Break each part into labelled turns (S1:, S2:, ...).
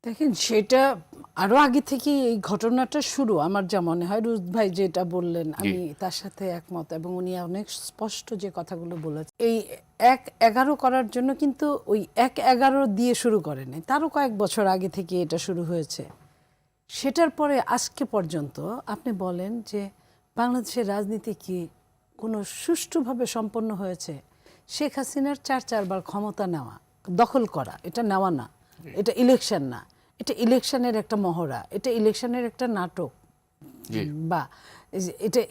S1: দেখেন সেটা আরো আগে থেকে এই ঘটনাটা শুরু। আমার যা মনে হয় রুজ ভাই যেটা বললেন আমি তার সাথে একমত, এবং উনি অনেক স্পষ্ট যে কথাগুলো বলেছেন। এই ১-১১ করার জন্য কিন্তু ওই ১-১১ দিয়ে শুরু করে নাই, তারও কয়েক বছর আগে থেকে এটা শুরু হয়েছে। সেটার পরে আজকে পর্যন্ত আপনি বলেন যে বাংলাদেশের রাজনীতি কি কোনো সুষ্ঠুভাবে সম্পন্ন হয়েছে? শেখ হাসিনার ৪বার ক্ষমতা নেওয়া, দখল করা, এটা নেওয়া না, এটা ইলেকশন না, এটা ইলেকশনের একটা মহড়া, এটা ইলেকশনের একটা নাটক, বা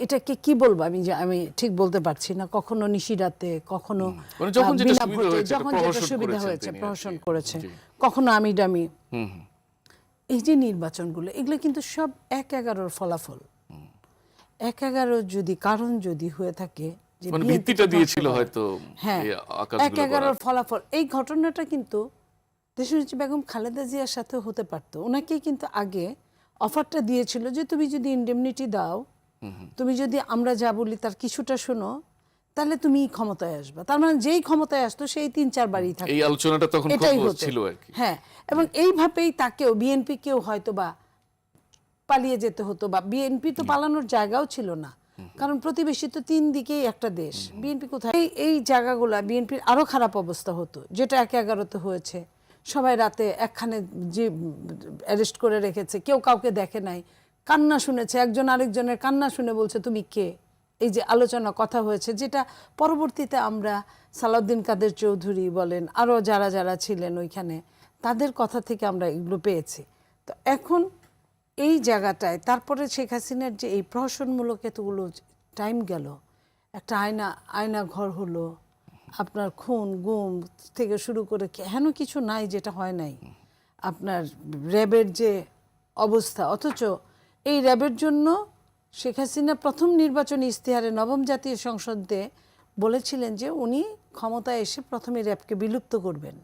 S1: এটাকে কি বলবো আমি ঠিক বলতে পারছি না। কখনো নিশিরাতে, কখনো বিনা ভোটে, যখন যেটা সুবিধা হয়েছে প্রহসন করেছে, কখনো আমি ডামি। এই যে নির্বাচনগুলো, এগুলো কিন্তু সব ১-১১ ফলাফল। ১-১ যদি কারণ যদি হয়ে থাকে যে
S2: ভিত্তিটা দিয়েছিল হয়তো,
S1: হ্যাঁ ১-১ ফলাফল, এই ঘটনাটা কিন্তু দেশনেত্রী বেগম খালেদা জিয়ার সাথে হতে পারতো। ওনাকেই কিন্তু আগে অফারটা দিয়েছিল যে তুমি যদি ইনডেমনিটি দাও, তুমি যদি আমরা যা বলি তার কিছুটা শোনো, তাহলে তুমি ক্ষমতায় আসবে। তার মানে যেই ক্ষমতায় আসতো সেই ৩-৪ বারই থাকতো।
S2: এই আলোচনাটা তখন খুব ছিল আর কি।
S1: হ্যাঁ, এবং এইভাবেই তাকেও বিএনপি কেও হয়তো বা পালিয়ে যেতে হতো, বা বিএনপি তো পালানোর জায়গাও ছিল না, কারণ প্রতিবেশী তো 3 দিকেই একটা দেশ। বিএনপি কোথায়? এই জায়গাগুলো বিএনপির আরো খারাপ অবস্থা হতো, যেটা ১-১১তে হয়েছে। সবাই রাতে একখানে যে অ্যারেস্ট করে রেখেছে, কেউ কাউকে দেখে নাই, কান্না শুনেছে, একজন আরেকজনের কান্না শুনে বলছে তুমি কে। এই যে আলোচনা কথা হয়েছে, যেটা পরবর্তীতে আমরা সালাউদ্দিন কাদের চৌধুরী বলেন, আরও যারা যারা ছিলেন ওইখানে, তাদের কথা থেকে আমরা এগুলো পেয়েছি। তো এখন এই জায়গাটায় তারপরে শেখ হাসিনার যে এই প্রহসনমূলক এতগুলো টাইম গেল, একটা আয়না ঘর হলো, আপনার খুন গুম থেকে শুরু করে হেন কিছু নাই যেটা হয় নাই, আপনার র্যাবের যে অবস্থা। অথচ এই র্যাবের জন্য শেখ হাসিনা প্রথম নির্বাচনী ইশতেহারে নবম জাতীয় সংসদে বলেছিলেন যে উনি ক্ষমতায় এসে প্রথমে র্যাবকে বিলুপ্ত করবেন।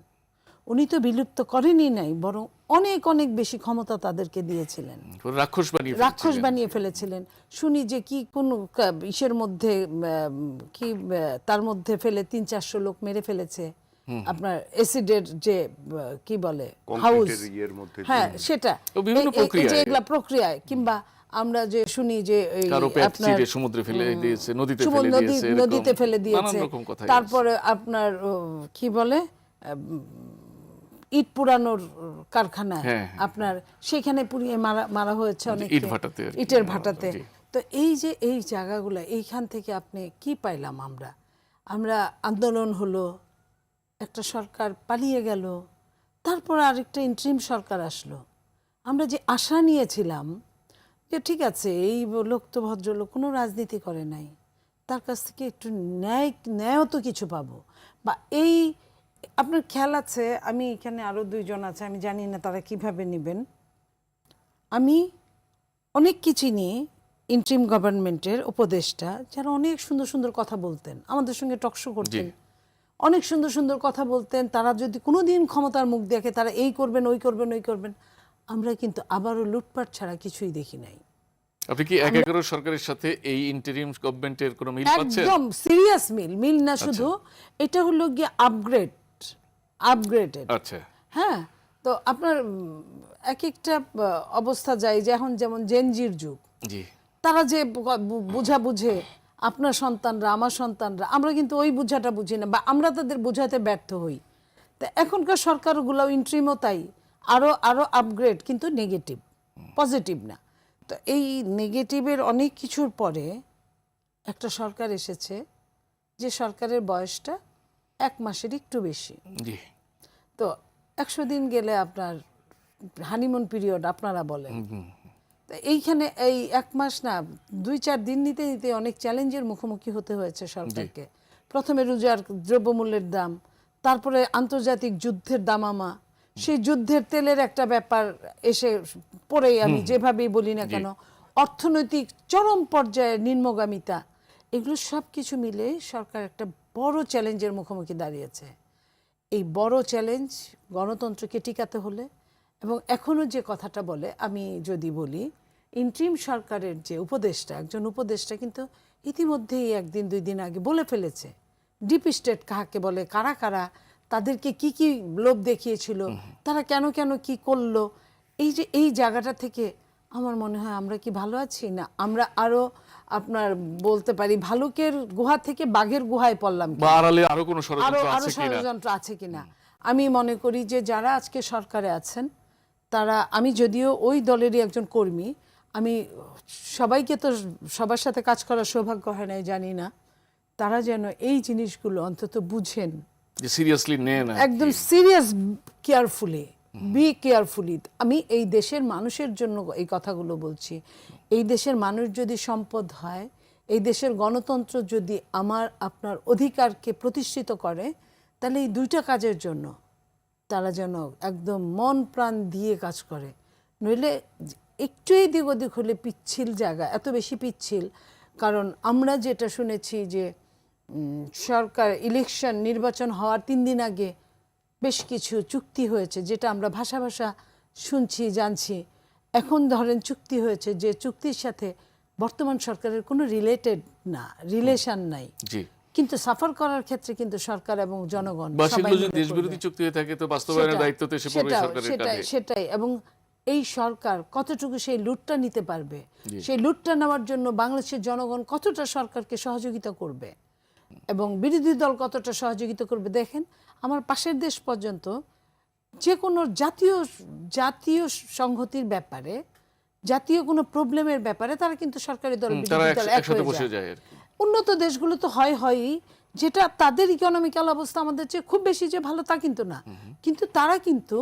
S1: উনি তো বিলুপ্ত করেনই নাই, বরং অনেক অনেক বেশি ক্ষমতা তাদেরকে দিয়েছিলেন, রাক্ষস বানিয়ে ফেলেছিলেন। শুনি যে কি কোন ইসের মধ্যে কি তার মধ্যে ফেলে 300-400 লোক মেরে ফেলেছে, আপনার অ্যাসিডের যে কি বলে হাউস, হ্যাঁ সেটা, এগুলা প্রক্রিয়ায়, কিংবা আমরা যে শুনি যে
S2: আপনার সমুদ্রে ফেলে দিয়েছে, নদীতে
S1: ফেলে দিয়েছে, তারপরে আপনার কি বলে ইট পুরানোর কারখানা, আপনার সেখানে পুড়িয়ে মারা হয়েছে অনেক, ইটের ভাটাতে। তো এই যে এই জায়গাগুলো, এইখান থেকে আপনি কি পাইলাম আমরা আন্দোলন হলো, একটা সরকার পালিয়ে গেল, তারপর আরেকটা ইন্টারিম সরকার আসলো। আমরা যে আশা নিয়েছিলাম যে ঠিক আছে এই লোক তো ভদ্রলোক, কোনো রাজনীতি করে নাই, তার কাছ থেকে একটু ন্যায়ও তো কিছু পাবো, বা এই আপনার খেয়াল আছে, আমি এখানে আরো 2 জন আছে, আমি জানি না তারা কিভাবে নেবেন। আমি অনেক কিছু নিয়ে ইন্টারিম গভর্নমেন্টের উপদেষ্টা যারা অনেক সুন্দর সুন্দর কথা বলতেন, আমাদের সঙ্গে টকশো করতেন, অনেক সুন্দর সুন্দর কথা বলতেন, তারা যদি কোনোদিন ক্ষমতার মুখ দেখে তারা এই করবেন ওই করবেন ওই করবেন, আমরা কিন্তু আবারও লুটপাট ছাড়া কিছুই দেখি নাই।
S2: আপনি কি ১-১ সরকারের সাথে এই ইন্টারিম গভর্নমেন্টের কোনো মিল পাচ্ছেন?
S1: একদম সিরিয়াস মিল না, শুধু এটা হলো গিয়ে আপগ্রেডেড।
S2: আচ্ছা,
S1: হ্যাঁ, তো আপনার এক একটা অবস্থা যায়, যে এখন যেমন জেনজির যুগ, তারা যে বুঝা বুঝে আপনার সন্তানরা আমার সন্তানরা, আমরা কিন্তু ওই বুঝাটা বুঝি না, বা আমরা তাদের বোঝাতে ব্যর্থ হই। তা এখনকার সরকারগুলো ইন্টারিমও তাই, আরো আপগ্রেড, কিন্তু নেগেটিভ, পজিটিভ না। তো এই নেগেটিভের অনেক কিছুর পরে একটা সরকার এসেছে, যে সরকারের বয়সটা 1 মাসের একটু বেশি। তো 100 দিন গেলে আপনার হানিমুন পিরিয়ড আপনারা বলেন। এইখানে এই 1 মাস না, 2-4 দিন নিতে নিতে অনেক চ্যালেঞ্জের মুখোমুখি হতে হয়েছে সরকারকে। প্রথমে রোজার দ্রব্যমূল্যের দাম, তারপরে আন্তর্জাতিক যুদ্ধের দামামা, সেই যুদ্ধের তেলের একটা ব্যাপার এসে পড়েই, আমি যেভাবেই বলি না কেন, অর্থনৈতিক চরম পর্যায়ে নিম্নগামিতা, এগুলো সব কিছু মিলে সরকার একটা বড় চ্যালেঞ্জের মুখোমুখি দাঁড়িয়েছে। এই বড় চ্যালেঞ্জ গণতন্ত্রকে টিকাতে হলে, এবং এখনো যে কথাটা বলে, আমি যদি বলি ইন্টারিম সরকারের যে উপদেষ্টা, একজন উপদেষ্টা কিন্তু ইতিমধ্যেই 1 দিন 2 দিন আগে বলে ফেলেছে ডিপ স্টেট কাকে বলে, কারা কারা তাদেরকে কি কি লোভ দেখিয়েছিল, তারা কেন কেন কি করলো, এই যে এই জায়গাটা থেকে আমার মনে হয় আমরা কি ভালো আছি না আমরা আরো আপনার বলতে পারি ভালুকের গুহা থেকে বাঘের গুহায় পড়লাম
S2: বা আড়ালে আরো কোনো
S1: আরো
S2: ষড়যন্ত্র
S1: আরো
S2: আছে কিনা?
S1: ষড়যন্ত্র আছে কিনা। আমি মনে করি যে যারা আজকে সরকারে আছেন তারা, আমি যদিও ওই দলেরই একজন কর্মী, আমি সবাইকে তো সবার সাথে কাজ করার সৌভাগ্য হয় নাই জানি না, তারা যেন এই জিনিসগুলো অন্তত বুঝেন,
S2: যে সিরিয়াসলি নেন আর কি।
S1: একদম সিরিয়াস কেয়ারফুলি, বি কেয়ারফুলি। আমি এই দেশের মানুষের জন্য এই কথাগুলো বলছি। এই দেশের মানুষ যদি সম্পদ হয়, এই দেশের গণতন্ত্র যদি আমার আপনার অধিকারকে প্রতিষ্ঠিত করে, তাহলে এই দুইটা কাজের জন্য তারা যেন একদম মন প্রাণ দিয়ে কাজ করে। নইলে একটু এদিক ওদিক হলে পিচ্ছিল জায়গা, এত বেশি পিচ্ছিল। কারণ আমরা যেটা শুনেছি যে সরকার ইলেকশন নির্বাচন হওয়ার 3 দিন আগে বেশ কিছু চুক্তি হয়েছে, যেটা আমরা ভাষা ভাষা শুনছি জানছি। এখন ধরেন চুক্তি হয়েছে যে চুক্তির সাথে বর্তমান সরকারের কোনো রিলেশন নাই,
S2: জি,
S1: কিন্তু সাফার করার ক্ষেত্রে কিন্তু সরকার এবং জনগণ
S2: বা
S1: সবাই
S2: সেগুলো যদি
S1: মনে
S2: দেশবিরোধী
S1: করবে।
S2: চুক্তি হয়ে থাকে তো বাস্তবায়নের দায়িত্ব তো এসে পড়বে সরকারের কাঁধে।
S1: সেটাই। এবং এই সরকার কতটুকু সেই লুটটা নিতে পারবে, সেই লুটটা নেওয়ার জন্য বাংলাদেশের জনগণ কতটা সরকারকে সহযোগিতা করবে এবং বিরোধী দল কতটা সহযোগিতা করবে। দেখেন আমার পাশের দেশ পর্যন্ত যে কোনো জাতীয় সংহতির ব্যাপারে, জাতীয় কোনো প্রবলেমের ব্যাপারে তারা কিন্তু সরকারি দল
S2: তারা
S1: বিরোধী দল এক
S2: একসাথে
S1: হয়ে
S2: বসে
S1: যায়।
S2: যায় আর কি।
S1: উন্নত দেশগুলো তো হয়ই, যেটা তাদের ইকোনমিক্যাল অবস্থা আমাদের চেয়ে খুব বেশি যে ভালো তা কিন্তু না, কিন্তু তারা কিন্তু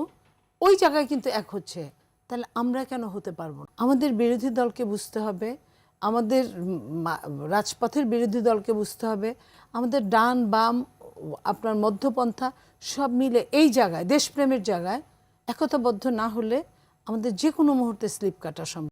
S1: ওই জায়গায় কিন্তু এক হচ্ছে। তাহলে আমরা কেন হতে পারবো না? আমাদের বিরোধী দলকে বুঝতে হবে, আমাদের রাজপথের বিরোধী দলকে বুঝতে হবে, আমাদের ডান বাম আপনার মধ্যপন্থা সব মিলে এই জায়গায় দেশপ্রেমের জায়গায় একতাবদ্ধ না হলে আমাদের যে কোনো মুহূর্তে স্লিপ কাটা সম্ভব।